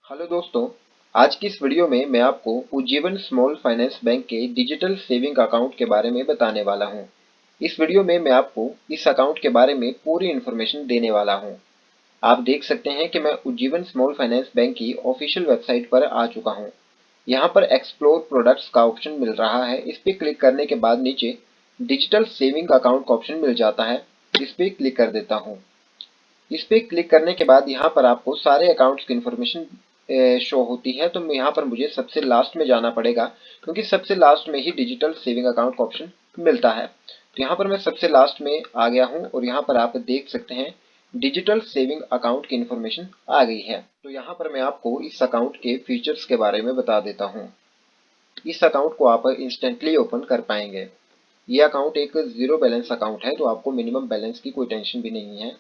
Hello दोस्तों। आज की इस वीडियो में मैं आपको उज्जीवन स्मॉल फाइनेंस बैंक के डिजिटल सेविंग अकाउंट के बारे में बताने वाला हूं। इस वीडियो में मैं आपको इस अकाउंट के बारे में पूरी इन्फॉर्मेशन देने वाला हूं। आप देख सकते हैं कि मैं उज्जीवन स्मॉल फाइनेंस बैंक की ऑफिशियल वेबसाइट पर आ चुका हूं। यहां पर एक्सप्लोर प्रोडक्ट्स का ऑप्शन मिल रहा है। इस पर क्लिक करने के बाद नीचे डिजिटल सेविंग अकाउंट का ऑप्शन मिल जाता है। इस पर क्लिक कर देता हूँ। इस पे क्लिक करने के बाद यहाँ पर आपको सारे अकाउंट्स की इन्फॉर्मेशन शो होती है। तो यहाँ पर मुझे सबसे लास्ट में जाना पड़ेगा, क्योंकि सबसे लास्ट में ही डिजिटल सेविंग अकाउंट का ऑप्शन मिलता है। तो यहाँ पर मैं सबसे लास्ट में आ गया हूँ और यहाँ पर आप देख सकते हैं डिजिटल सेविंग अकाउंट की इन्फॉर्मेशन आ गई है। तो यहाँ पर मैं आपको इस अकाउंट के फीचर्स के बारे में बता देता हूँ। इस अकाउंट को आप इंस्टेंटली ओपन कर पाएंगे। ये अकाउंट एक जीरो बैलेंस अकाउंट है, तो आपको मिनिमम बैलेंस की कोई टेंशन भी नहीं है।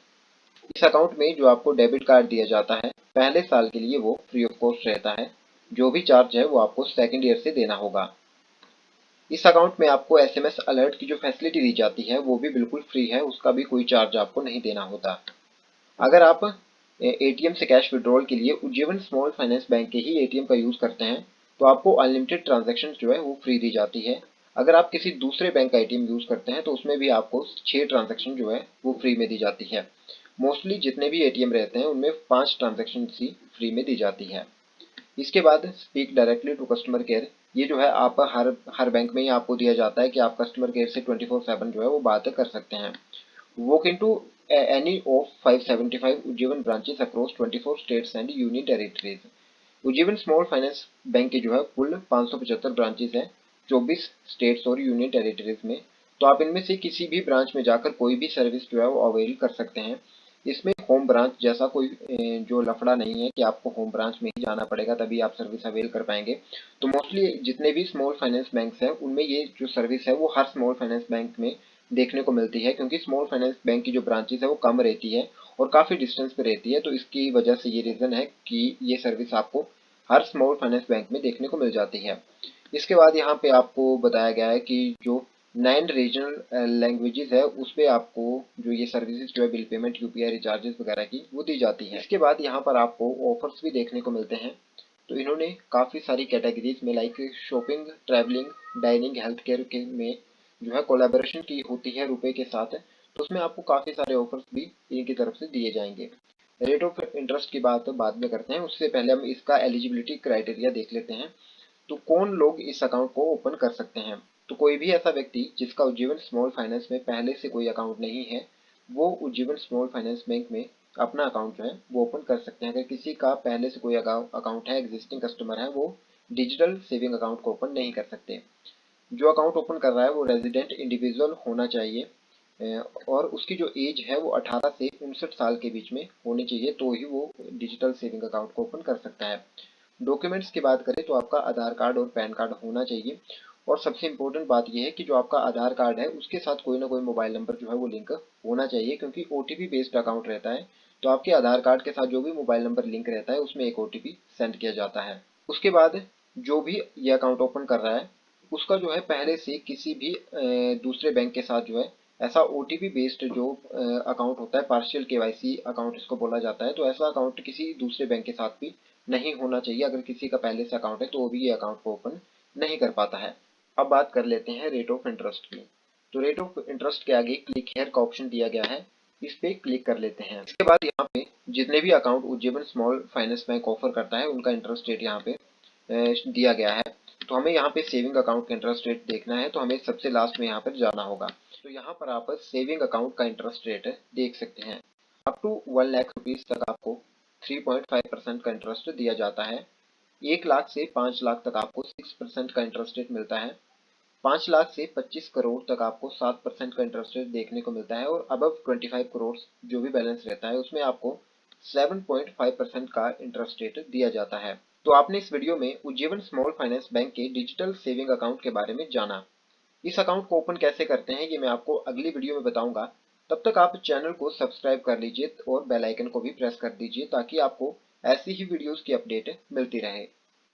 इस अकाउंट में जो आपको डेबिट कार्ड दिया जाता है पहले साल के लिए वो फ्री ऑफ कॉस्ट रहता है। जो भी चार्ज है वो आपको सेकेंड ईयर से देना होगा। इस अकाउंट में आपको एसएमएस अलर्ट की जो फैसिलिटी दी जाती है वो भी बिल्कुल फ्री है, उसका भी कोई चार्ज आपको नहीं देना होता। अगर आप एटीएम से कैश विड्रॉल के लिए उज्जीवन स्मॉल फाइनेंस बैंक के ही एटीएम का यूज करते हैं तो आपको अनलिमिटेड ट्रांजेक्शन जो है वो फ्री दी जाती है। अगर आप किसी दूसरे बैंक का एटीएम यूज करते हैं तो उसमें भी आपको 6 ट्रांजेक्शन जो है वो फ्री में दी जाती है। मोस्टली जितने भी एटीएम रहते हैं उनमें 5 ट्रांजेक्शन ही फ्री में दी जाती है। इसके बाद speak directly to customer care. ये जो है आप हर बैंक में ही आपको दिया जाता है कि आप कस्टमर केयर से 24/7 जो है वो बातें कर सकते हैं। Walk into any of 575 Ujjivan branches across 24 states and union territories। Ujjivan small finance bank की जो है कुल 575 ब्रांचेस हैं 24 स्टेट्स और यूनियन टेरिटरीज में। तो आप इनमें से किसी भी ब्रांच में जाकर कोई भी सर्विस जो है वो अवेल कर सकते हैं। इसमें होम ब्रांच जैसा कोई जो लफड़ा नहीं है कि आपको होम ब्रांच में ही जाना पड़ेगा तभी आप सर्विस अवेल कर पाएंगे। तो मोस्टली जितने भी स्मॉल फाइनेंस बैंक्स हैं उनमें ये जो सर्विस है वो हर स्मॉल फाइनेंस बैंक में देखने को मिलती है, क्योंकि स्मॉल फाइनेंस बैंक की जो ब्रांचेस है वो कम रहती है और काफ़ी डिस्टेंस पे रहती है। तो इसकी वजह से ये रीज़न है कि ये सर्विस आपको हर स्मॉल फाइनेंस बैंक में देखने को मिल जाती है। इसके बाद यहाँ पे आपको बताया गया है कि जो 9 रीजनल लैंग्वेजेस है उस पर आपको जो ये सर्विसेज जो है बिल पेमेंट यूपीआई रिचार्जेस वगैरह की वो दी जाती है। इसके बाद यहाँ पर आपको ऑफर्स भी देखने को मिलते हैं। तो इन्होंने काफ़ी सारी कैटेगरीज में like shopping, travelling, dining, health care के में जो है कोलैबोरेशन की होती है रुपए के साथ। तो उसमें आपको काफ़ी सारे ऑफर्स भी इनकी तरफ से दिए जाएंगे। रेट ऑफ इंटरेस्ट की बात बाद में करते हैं, उससे पहले हम इसका एलिजिबिलिटी क्राइटेरिया देख लेते हैं। तो कौन लोग इस अकाउंट को ओपन कर सकते हैं? तो कोई भी ऐसा व्यक्ति जिसका उज्जीवन स्मॉल फाइनेंस में पहले से कोई अकाउंट नहीं है वो उज्जीवन स्मॉल फाइनेंस बैंक में अपना अकाउंट जो है वो ओपन कर सकते हैं। अगर किसी का पहले से कोई अकाउंट है, एग्जिस्टिंग कस्टमर है, वो डिजिटल सेविंग अकाउंट को ओपन नहीं कर सकते। जो अकाउंट ओपन कर रहा है वो रेजिडेंट इंडिविजुअल होना चाहिए और उसकी जो एज है वो 18 से 59 साल के बीच में होनी चाहिए, तो ही वो डिजिटल सेविंग अकाउंट को ओपन कर सकता है। डॉक्यूमेंट्स की बात करें तो आपका आधार कार्ड और पैन कार्ड होना चाहिए। और सबसे इम्पोर्टेंट बात यह है कि जो आपका आधार कार्ड है उसके साथ कोई ना कोई मोबाइल नंबर जो है वो लिंक होना चाहिए, क्योंकि ओटीपी बेस्ड अकाउंट रहता है। तो आपके आधार कार्ड के साथ जो भी मोबाइल नंबर लिंक रहता है उसमें एक ओटीपी सेंड किया जाता है। उसके बाद जो भी ये अकाउंट ओपन कर रहा है उसका जो है पहले से किसी भी दूसरे बैंक के साथ जो है ऐसा ओटीपी बेस्ड जो अकाउंट होता है, पार्शियल केवाईसी अकाउंट इसको बोला जाता है, तो ऐसा अकाउंट किसी दूसरे बैंक के साथ भी नहीं होना चाहिए। अगर किसी का पहले से अकाउंट है तो वो भी ये अकाउंट को ओपन नहीं कर पाता है। अब बात कर लेते हैं रेट ऑफ इंटरेस्ट की। तो रेट ऑफ इंटरेस्ट के आगे क्लिक हेयर का ऑप्शन दिया गया है, इस पे क्लिक कर लेते हैं। इसके बाद यहाँ पे जितने भी account Ujjivan small finance bank offer करता है उनका इंटरेस्ट रेट यहाँ पे दिया गया है। तो हमें यहाँ पे सेविंग अकाउंट का इंटरेस्ट रेट देखना है, तो हमें सबसे लास्ट में यहाँ पर जाना होगा। तो यहाँ पर आप सेविंग अकाउंट का इंटरेस्ट रेट देख सकते हैं। अप टू 1 लाख रुपीज तक आपको 3.5% का इंटरेस्ट दिया जाता है। 1 लाख से 5 लाख तक आपको 6% का इंटरेस्ट रेट मिलता है। 5 लाख से 25 करोड़ तक आपको 7% का इंटरेस्ट रेट देखने को मिलता है और अबव 25 करोड़ जो भी बैलेंस रहता है उसमें आपको 7.5% का इंटरेस्ट रेट दिया जाता है। तो आपने इस वीडियो में उज्जीवन स्मॉल फाइनेंस बैंक के डिजिटल सेविंग अकाउंट के बारे में जाना। इस अकाउंट को ओपन कैसे करते हैं ये मैं आपको अगली वीडियो में बताऊंगा। तब तक आप चैनल को सब्सक्राइब कर लीजिए और बेल आइकन को भी प्रेस कर दीजिए ताकि आपको ऐसी ही वीडियोस की अपडेट मिलती रहे।